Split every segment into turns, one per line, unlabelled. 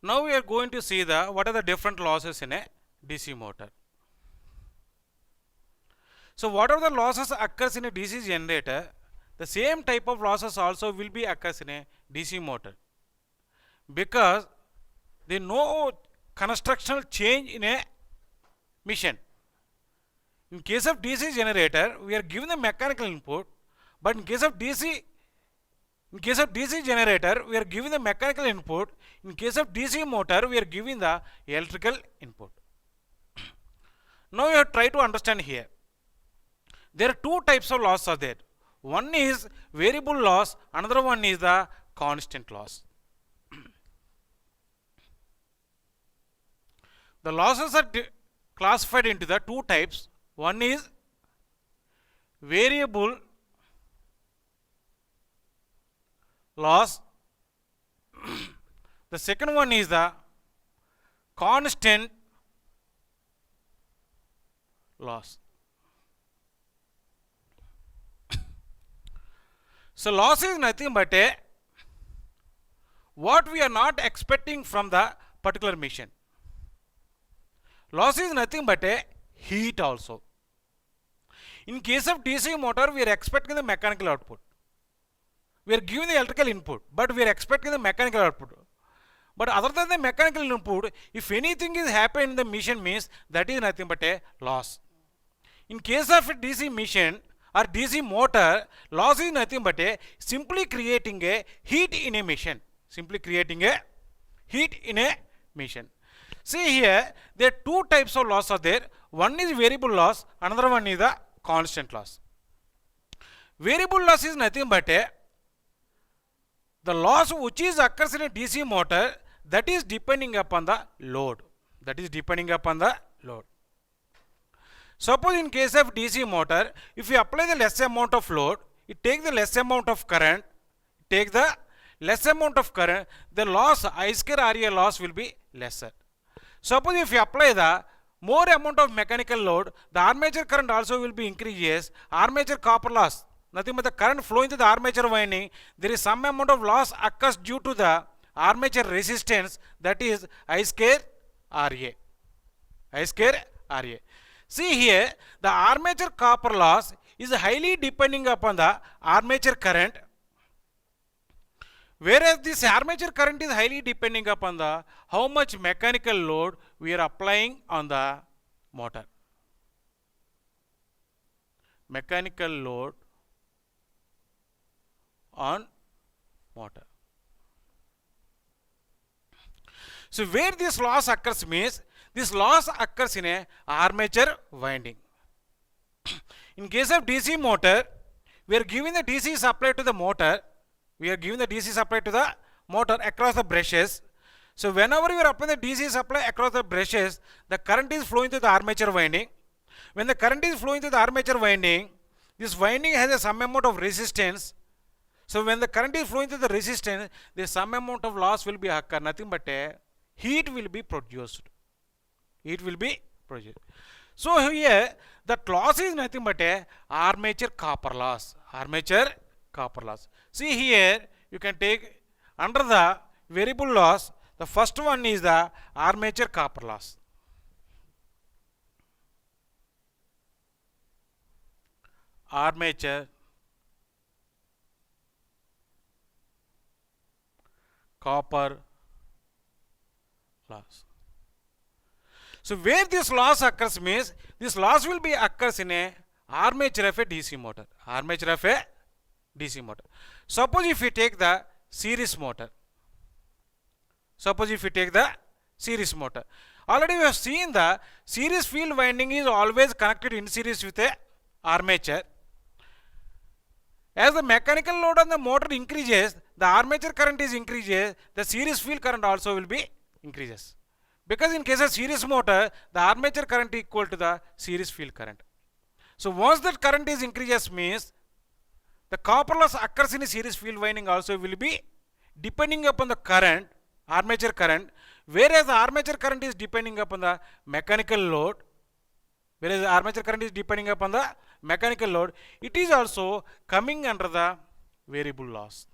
Now we are going to see what are the different losses in a DC motor. So whatever the losses occurs in a DC generator, the same type of losses also will be occurs in a DC motor, because there is no constructional change in a machine. In case of DC generator, we are given the mechanical input, but in case of DC generator, we are giving the mechanical input. In case of DC motor, we are giving the electrical input. Now you have try to understand here. There are two types of loss are there. One is variable loss, another one is the constant loss. The losses are classified into the two types. One is variable loss. The second one is the constant loss. So loss is nothing but what we are not expecting from the particular machine. Loss is nothing but heat also. In case of DC motor, we are expecting the mechanical output. We are giving the electrical input, but we are expecting the mechanical output. But other than the mechanical input, if anything is happening in the machine, means that is nothing but a loss. In case of a DC machine or DC motor, loss is nothing but simply creating a heat in a machine. Simply creating a heat in a machine. See here, there are two types of loss are there. One is variable loss, another one is the constant loss. Variable loss is nothing but the loss which is occurs in a DC motor, that is depending upon the load. That is depending upon the load. Suppose in case of DC motor, if you apply the less amount of load, it takes the less amount of current, the loss I square RA loss will be lesser. Suppose if you apply the more amount of mechanical load, the armature current also will be increases. Armature copper loss, nothing but the current flowing to the armature winding, there is some amount of loss occurs due to the armature resistance, that is I square RA. I square RA. See here, the armature copper loss is highly depending upon the armature current, whereas this armature current is highly depending upon the how much mechanical load we are applying on the motor. Mechanical load on motor. So where this loss occurs means, this loss occurs in a armature winding. In case of DC motor, we are giving the DC supply to the motor. We are giving the DC supply to the motor across the brushes. So whenever you are applying the DC supply across the brushes, the current is flowing to the armature winding. When the current is flowing to the armature winding, this winding has some amount of resistance. So when the current is flowing to the resistance, there is some amount of loss will be occur. Nothing but heat will be produced. Heat will be produced. So here that loss is nothing but armature copper loss. Armature copper loss. See here, you can take under the variable loss, the first one is the armature copper loss. Armature copper loss. So where this loss occurs means, this loss will be occurs in a armature of a DC motor. Armature of a DC motor. Suppose if you take the series motor. Suppose if you take the series motor. Already we have seen the series field winding is always connected in series with a armature. As the mechanical load on the motor increases, the armature current is increases, the series field current also will be increases. Because in case of series motor, the armature current equal to the series field current. So once that current is increases means, the copper loss occurs in a series field winding also will be depending upon the current, armature current, whereas the armature current is depending upon the mechanical load, whereas the armature current is depending upon the mechanical load, it is also coming under the variable loss.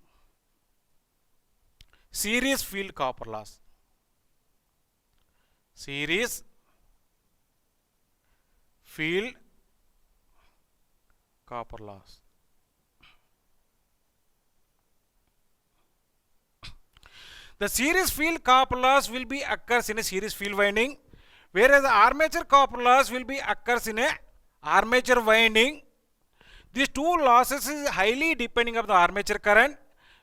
Series field copper loss. series field copper loss. The series field copper loss will be occurs in a series field winding, whereas the armature copper loss will be occurs in a armature winding. These two losses is highly depending on the armature current,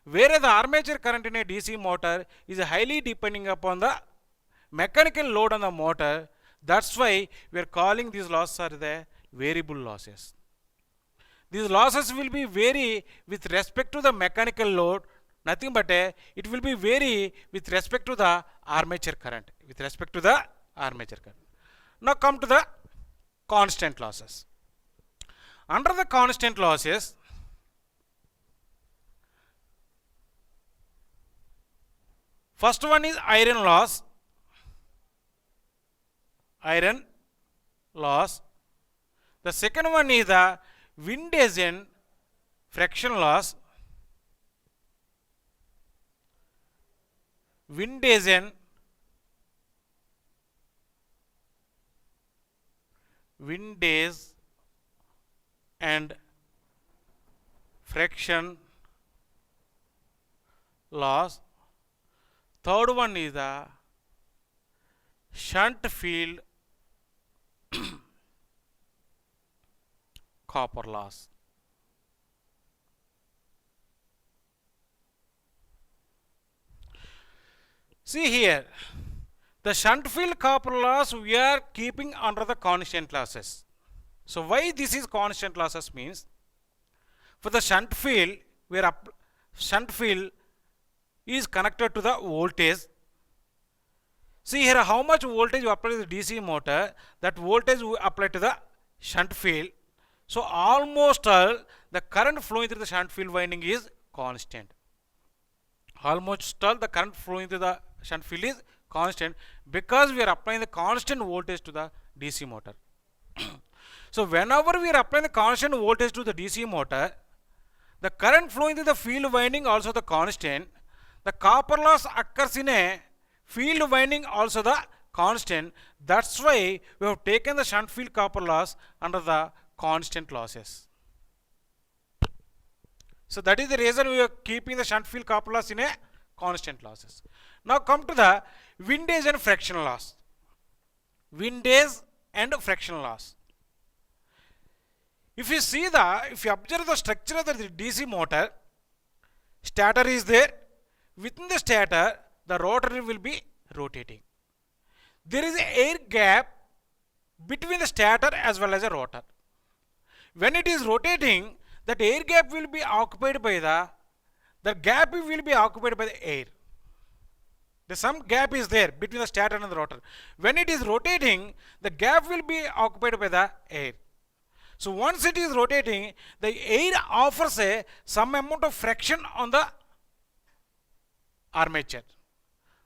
whereas the armature current in a DC motor is highly depending upon the mechanical load on the motor. That's why we are calling these losses are the variable losses. These losses will be vary with respect to the mechanical load, nothing but it will be vary with respect to the armature current, with respect to the armature current. Now come to the constant losses. Under the constant losses, first one is iron loss. Iron loss. The second one is the wind agent friction loss. Wind agent and friction loss. Third one is the shunt field copper loss. See here, the shunt field copper loss we are keeping under the constant losses. So why this is constant losses means, for the shunt field, shunt field is connected to the voltage. See here how much voltage you apply to the DC motor, that voltage we apply to the shunt field. So almost all the current flowing through the shunt field winding is constant. Almost all the current flowing through the shunt field is constant because we are applying the constant voltage to the DC motor. So whenever we are applying the constant voltage to the DC motor, the current flowing through the field winding also the constant. The copper loss occurs in a field winding also the constant. That's why we have taken the shunt field copper loss under the constant losses. So that is the reason we are keeping the shunt field copper loss in a constant losses. Now come to the windage and friction loss. Windage and friction loss. If you observe the structure of the DC motor, stator is there. Within the stator, the rotor will be rotating. There is an air gap between the stator as well as the rotor. When it is rotating, that air gap will be occupied by the gap will be occupied by the air. Some gap is there between the stator and the rotor. When it is rotating, the gap will be occupied by the air. So once it is rotating, the air offers some amount of friction on the armature.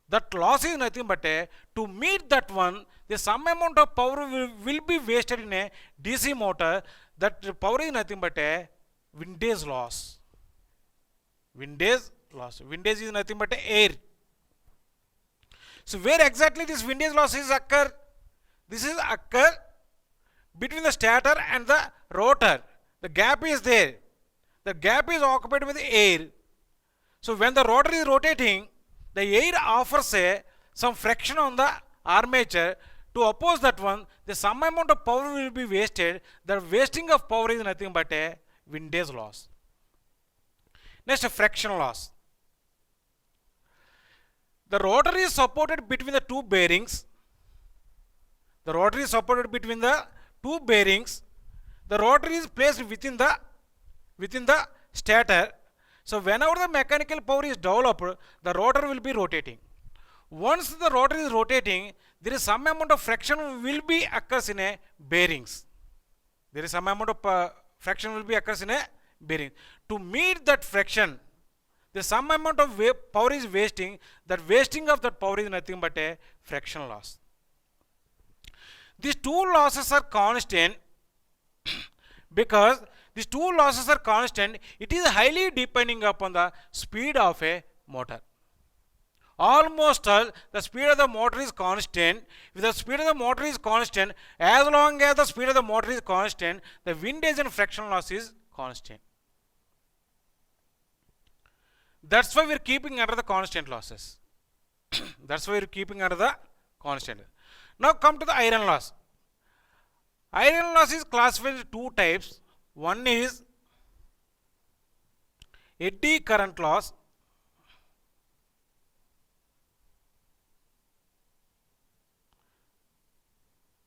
That loss is nothing but to meet that one, the some amount of power will be wasted in a DC motor. That power is nothing but windage loss. Windage loss. Windage is nothing but air. So where exactly this windage loss is occur? This is occur between the stator and the rotor. The gap is there. The gap is occupied with the air. So when the rotor is rotating, the air offers some friction on the armature. To oppose that one, the some amount of power will be wasted. The wasting of power is nothing but a windage loss. Next, friction loss. The rotor is supported between the two bearings. The rotor is supported between the two bearings. The rotor is placed within the stator. So whenever the mechanical power is developed, the rotor will be rotating. Once the rotor is rotating, there is some amount of friction will be occurs in a bearings. There is some amount of friction will be occurs in a bearing. To meet that friction, there is some amount of power is wasting. That wasting of that power is nothing but a friction loss. These two losses are constant because these two losses are constant. It is highly depending upon the speed of a motor. almost all the speed of the motor is constant. If the speed of the motor is constant, as long as the speed of the motor is constant, the windage and friction loss is constant. That's why we're keeping under the constant losses. That's why we're keeping under the constant. Now come to the iron loss. Iron loss is classified into two types. One is eddy current loss.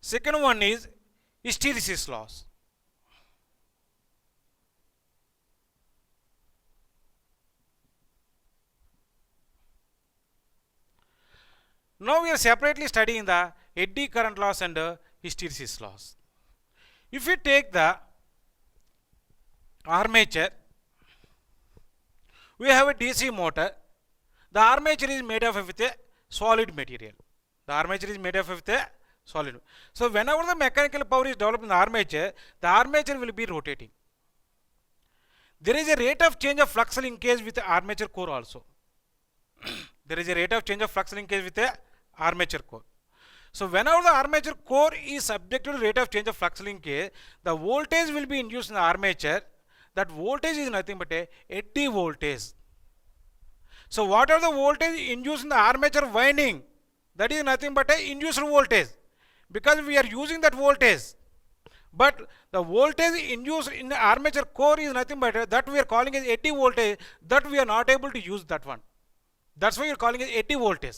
Second one is hysteresis loss. Now we are separately studying the eddy current loss and hysteresis loss. If you take the armature, we have a DC motor. The armature is made of with a solid material. The armature is made of with a solid. So whenever the mechanical power is developed in the armature will be rotating. There is a rate of change of flux linkage with the armature core also. There is a rate of change of flux linkage with the armature core. So whenever the armature core is subject to the rate of change of flux linkage, the voltage will be induced in the armature. That voltage is nothing but a eddy voltage. So whatever the voltage induced in the armature winding, that is nothing but a induced voltage, because we are using that voltage. But the voltage induced in the armature core is nothing but that we are calling as eddy voltage, that we are not able to use that one. That's why we are calling it eddy voltage.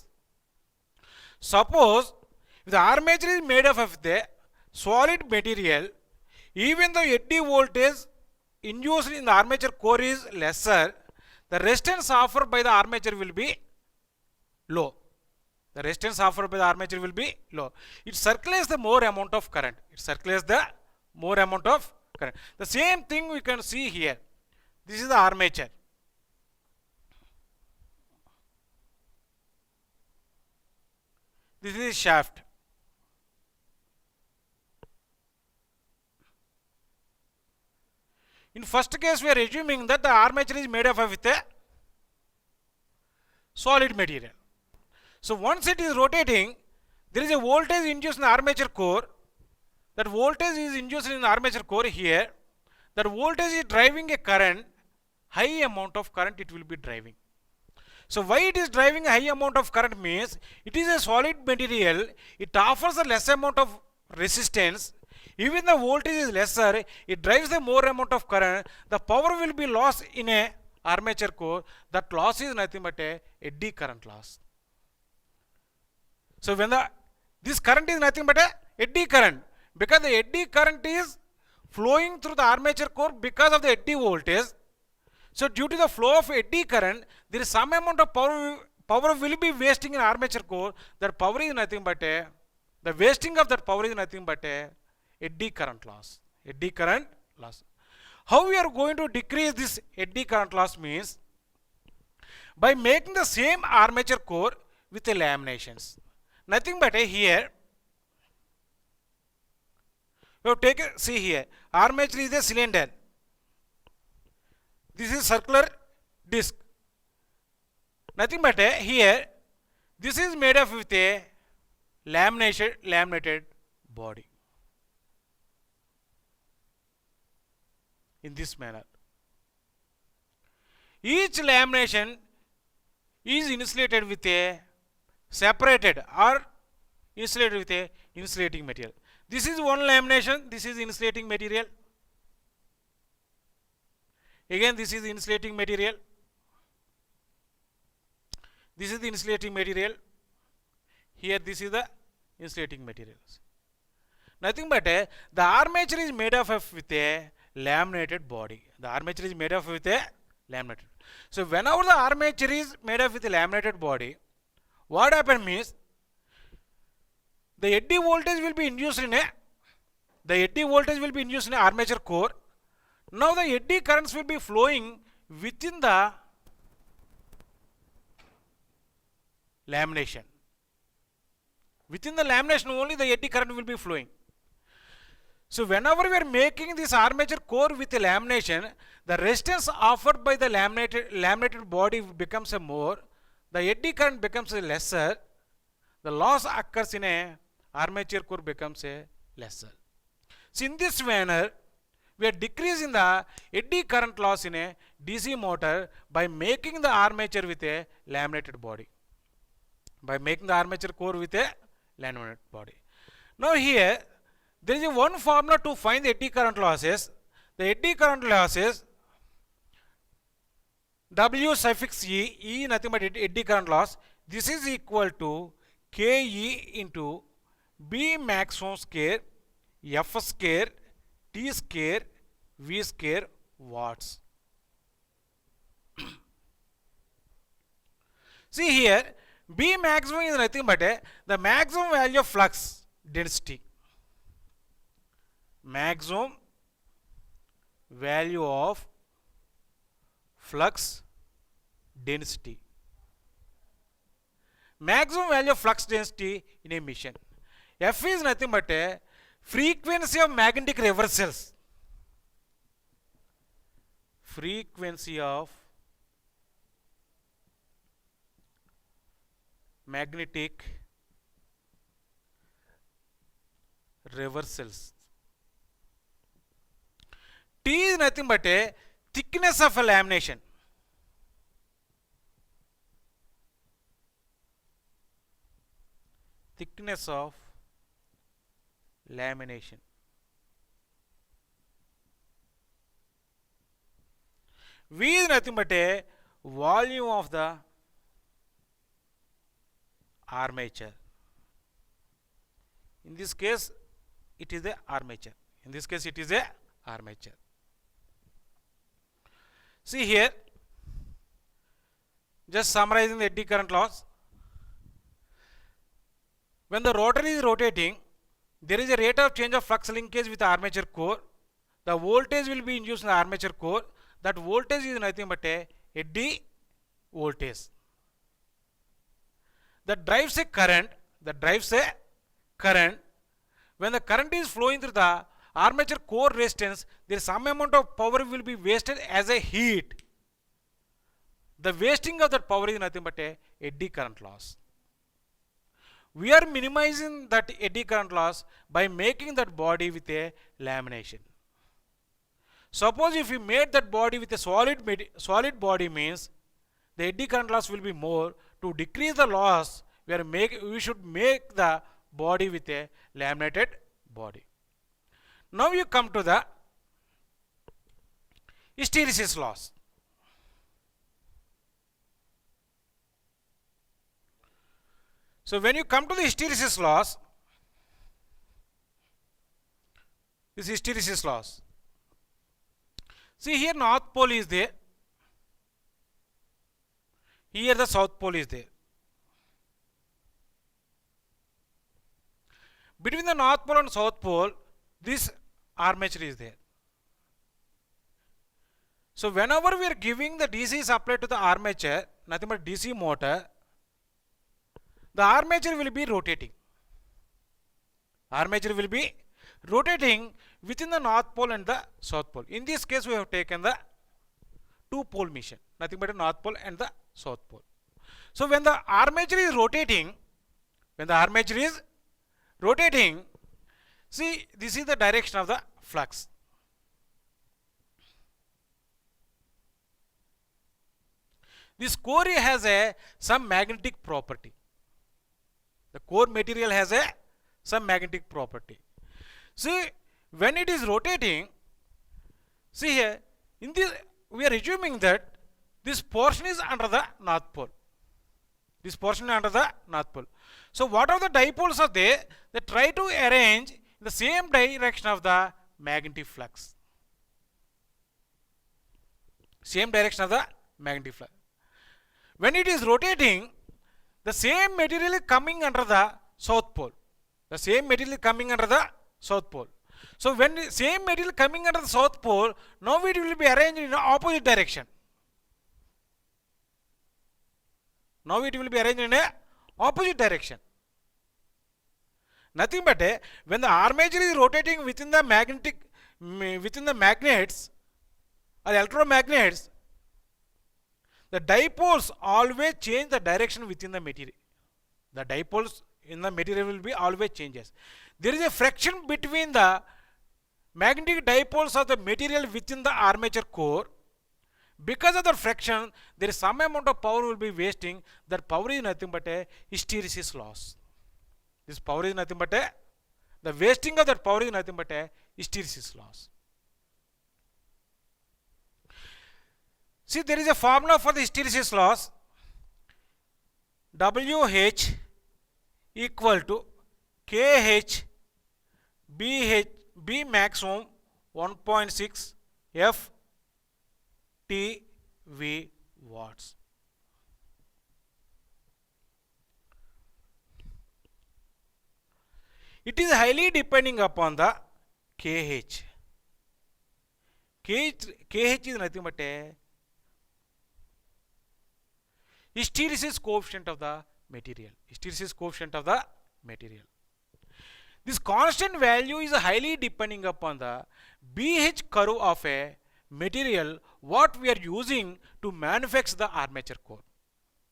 Suppose if the armature is made of the solid material, even though eddy voltage induced in the armature core is lesser, the resistance offered by the armature will be low. The resistance offered by the armature will be low. It circulates the more amount of current. It circulates the more amount of current. The same thing we can see here. This is the armature. This is shaft. In first case, we are assuming that the armature is made of with a solid material. So once it is rotating, there is a voltage induced in the armature core. That voltage is induced in the armature core here. That voltage is driving a current, high amount of current it will be driving. So why it is driving a high amount of current means, it is a solid material, it offers a less amount of resistance. Even the voltage is lesser, it drives the more amount of current. The power will be lost in a armature core. That loss is nothing but a eddy current loss. So when this current is nothing but a eddy current, because the eddy current is flowing through the armature core because of the eddy voltage. So due to the flow of eddy current, there is some amount of power will be wasting in armature core. That power is nothing but the wasting of that power is nothing but a eddy current loss. Eddy current loss. How we are going to decrease this eddy current loss means by making the same armature core with the laminations. Nothing but here. You take see here. Armature is a cylinder. This is circular disc. Nothing but here. This is made of with a laminated body. In this manner. Each lamination is insulated with a separated or insulated with a insulating material. This is one lamination, this is insulating material. Again, this is insulating material. This is the insulating material. Here, this is the insulating materials. Nothing but the armature is made of with a laminated body. The armature is made of with a laminated. So whenever the armature is made of with a laminated body, what happens means the eddy voltage will be induced in a armature core. Now the eddy currents will be flowing within the lamination. Within the lamination only the eddy current will be flowing. So whenever we are making this armature core with a lamination, the resistance offered by the laminated body becomes a more. the eddy current becomes lesser, the loss occurs in a armature core becomes a lesser. So in this manner, we are decreasing the eddy current loss in a DC motor by making the armature with a laminated body. By making the armature core with a laminated body. Now here, there is one formula to find the eddy current losses. The eddy current losses, W suffix E, E nothing but eddy current loss. This is equal to KE into B maximum square, F square, T square, V square watts. See here, B maximum is nothing but the maximum value of flux density. Maximum value of flux density. Maximum value of flux density in a machine. F is nothing but a frequency of magnetic reversals. Frequency of magnetic reversals. T is nothing but a thickness of a lamination. Thickness of lamination. V is nothing but a volume of the armature. In this case, it is a armature. In this case, it is a armature. See here, just summarizing the eddy current loss. When the rotor is rotating, there is a rate of change of flux linkage with the armature core. The voltage will be induced in the armature core. That voltage is nothing but a eddy voltage. That drives a current. When the current is flowing through the armature core resistance, there is some amount of power will be wasted as a heat. The wasting of that power is nothing but a eddy current loss. We are minimizing that eddy current loss by making that body with a lamination. Suppose if we made that body with a solid body, means the eddy current loss will be more. To decrease the loss, we should make the body with a laminated body. Now you come to the hysteresis loss. So when you come to the hysteresis loss, this hysteresis loss. See here, north pole is there. Here the south pole is there. Between the north pole and south pole, this armature is there. So whenever we are giving the DC supply to the armature, nothing but DC motor, the armature will be rotating. Armature will be rotating within the north pole and the south pole. In this case, we have taken the two pole machine, nothing but a north pole and the south pole. So when the armature is rotating, see, this is the direction of the flux. This core has some magnetic property. The core material has some magnetic property. See, when it is rotating, see here, in this we are assuming that this portion is under the north pole. This portion is under the north pole. So what are the dipoles are there? They try to arrange in the same direction of the magnetic flux. Same direction of the magnetic flux. When it is rotating, the same material is coming under the south pole. The same material is coming under the south pole. So when the same material coming under the south pole, now it will be arranged in the opposite direction. Now it will be arranged in a opposite direction. Nothing but when the armature is rotating within the magnets or electromagnets, The dipoles always change the direction within the material. The dipoles in the material will be always changes. There is a friction between the magnetic dipoles of the material within the armature core. Because of the friction, there is some amount of power will be wasting. That power is nothing but a hysteresis loss. This power is nothing but the wasting of that power is nothing but a hysteresis loss. See, there is a formula for the hysteresis loss. WH equal to KH B maximum 1.6 F T V watts. It is highly depending upon the KH. KH is nothing but a hysteresis coefficient of the material. Hysteresis coefficient of the material. This constant value is highly depending upon the BH curve of a material what we are using to manufacture the armature core.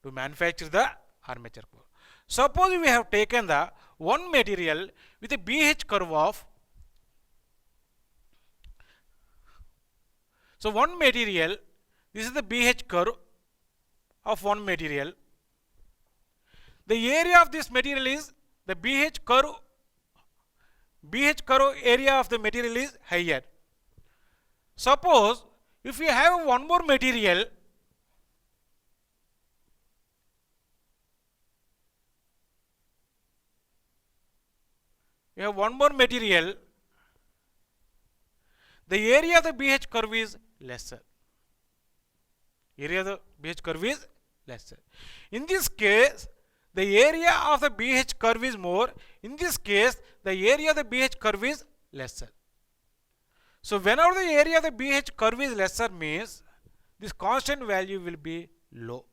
To manufacture the armature core. Suppose we have taken the one material with a BH curve of, so one material, this is the BH curve of one material. The area of this material is the BH curve area of the material is higher. Suppose if we have one more material, the area of the BH curve is lesser. Area of the BH curve is lesser. In this case, the area of the BH curve is more. In this case, the area of the BH curve is lesser. So whenever the area of the BH curve is lesser means this constant value will be low.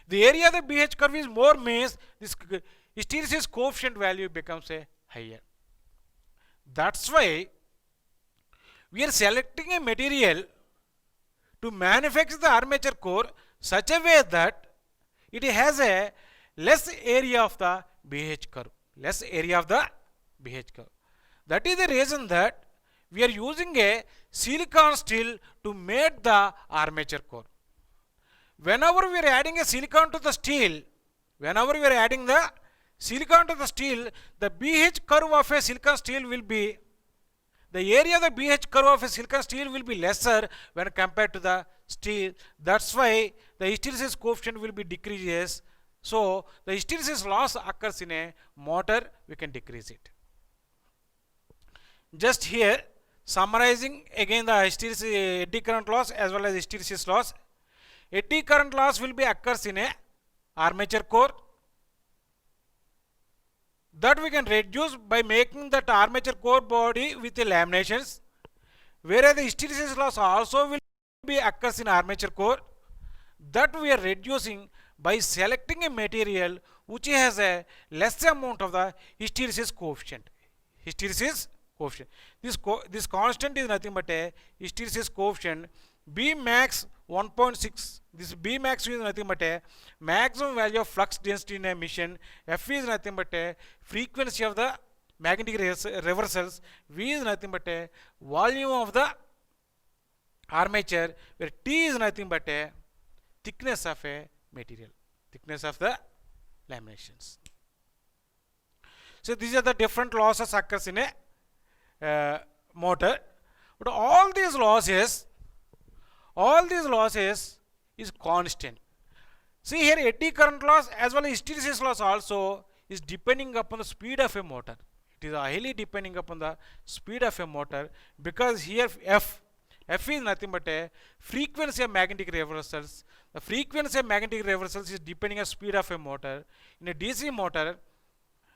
The area of the BH curve is more means this hysteresis coefficient value becomes a higher. That's why we are selecting a material to manufacture the armature core such a way that it has a less area of the BH curve. Less area of the BH curve. That is the reason that we are using a silicon steel to make the armature core. Whenever we are adding a silicon to the steel, the BH curve of a silicon steel will be, the area of the BH curve of a silicon steel will be lesser when compared to the steel. That's why the hysteresis coefficient will be decreases. So the hysteresis loss occurs in a motor, we can decrease it. Just here summarizing again the hysteresis eddy current loss as well as hysteresis loss. Eddy current loss will be occurs in a armature core. That we can reduce by making that armature core body with the laminations, whereas the hysteresis loss also will be occurs in armature core. That we are reducing by selecting a material which has a less amount of the hysteresis coefficient. Hysteresis coefficient. This constant is nothing but a hysteresis coefficient B max 1.6. This B max is nothing but a maximum value of flux density in a machine. F is nothing but a frequency of the magnetic reversals. V is nothing but a volume of the armature, where T is nothing but a thickness of a material, thickness of the laminations. So these are the different losses occurs in a motor. But all these losses is constant. See here, eddy current loss as well as hysteresis loss also is depending upon the speed of a motor. It is highly depending upon the speed of a motor, because here F is nothing but a frequency of magnetic reversals. The frequency of magnetic reversals is depending on speed of a motor. In a DC motor,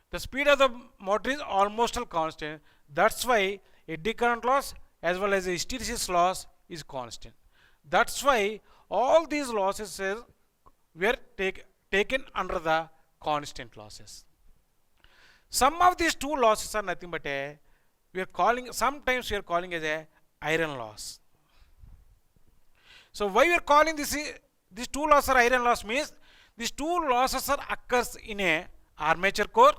the speed of the motor is almost constant. That's why eddy current loss as well as the hysteresis loss is constant. That's why all these losses were taken under the constant losses. Some of these two losses are nothing but a, sometimes we are calling as a iron loss. So why we are calling these two losses are iron loss means these two losses are occurs in a armature core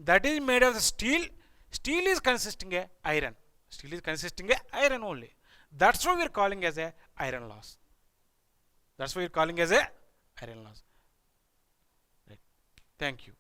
that is made of the steel. Steel is consisting a iron. Steel is consisting a iron only. That's why we are calling as a iron loss. That's why we are calling as a iron loss. Right. Thank you.